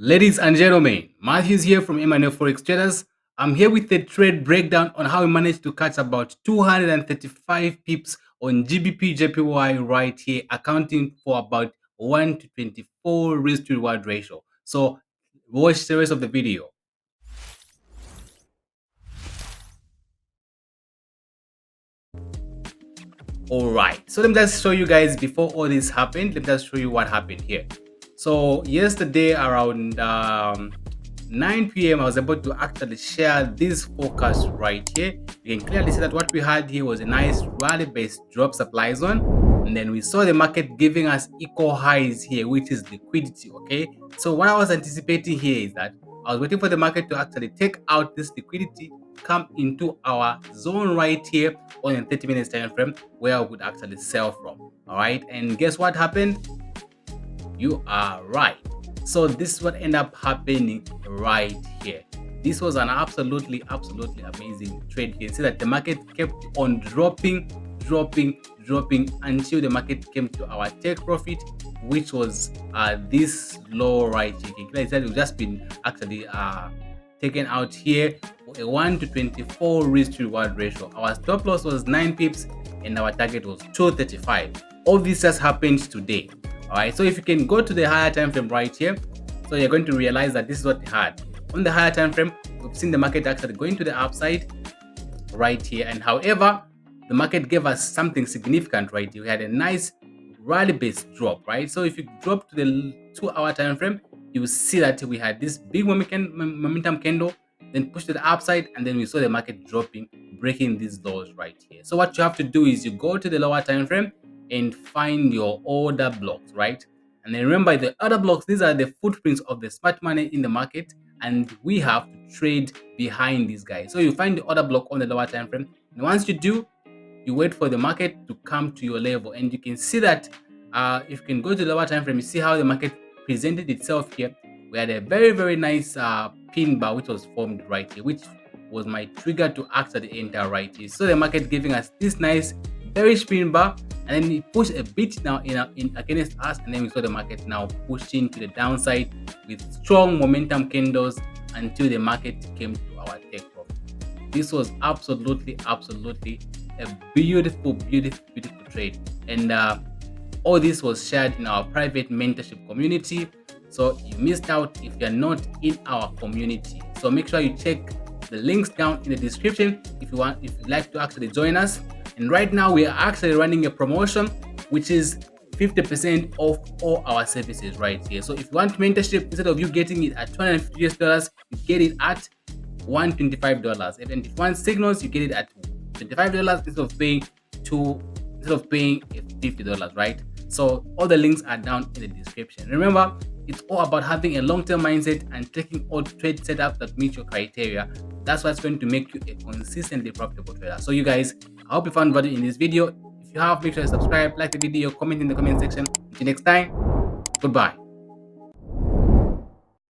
Ladies and gentlemen, Matthews here from Emmanuel Forex Traders. I'm here with a trade breakdown on how we managed to catch about 235 pips on GBPJPY right here, accounting for about 1 to 24 risk to reward ratio. So watch the rest of the video. All right, so let me just show you guys before all this happened. Let me just show you what happened here. So yesterday around 9 p.m. I was able to actually share this forecast right here. You can clearly see that what we had here was a nice rally-based drop supply zone, and then we saw the market giving us equal highs here, which is liquidity. Okay, so what I was anticipating here is that I was waiting for the market to actually take out this liquidity, come into our zone right here on a 30 minutes time frame where I would actually sell from. All right, and guess what happened? You are right. So this is what ended up happening right here. This was an absolutely amazing trade here. See that the market kept on dropping until the market came to our take profit, which was this low right here. You can see we've just been actually taken out here for a 1 to 24 risk to reward ratio. Our stop loss was 9 pips and our target was 235. All this just happened today. All right, so if you can go to the higher time frame right here, so you're going to realize that this is what we had on the higher time frame. We've seen the market actually going to the upside right here, and however the market gave us something significant right here. We had a nice rally based drop, right? So if you drop to the 2-hour time frame, you will see that we had this big momentum candle, then push to the upside, and then we saw the market dropping, breaking these lows right here. So what you have to do is you go to the lower time frame and find your order blocks, right? And then remember, the other blocks, these are the footprints of the smart money in the market, and we have to trade behind these guys. So you find the order block on the lower time frame, and once you do, you wait for the market to come to your level, and you can see that if you can go to the lower time frame, you see how the market presented itself here. We had a very nice pin bar which was formed right here, which was my trigger to actually enter right here. So the market giving us this nice bearish pin bar, and then it pushed a bit now in against us, and then we saw the market now pushing to the downside with strong momentum candles until the market came to our take profit. This was absolutely a beautiful trade, and all this was shared in our private mentorship community. So you missed out if you're not in our community. So make sure you check the links down in the description if you'd like to actually join us. And right now we are actually running a promotion which is 50% off all our services right here. So if you want mentorship, instead of you getting it at $250, you get it at $125. And if you want signals, you get it at $25 instead of paying $50, right? So all the links are down in the description. Remember, it's all about having a long-term mindset and taking all trade setups that meet your criteria. That's what's going to make you a consistently profitable trader. So you guys, I hope you found value in this video. If you have, make sure you subscribe, like the video, comment in the comment section. Until next time, goodbye.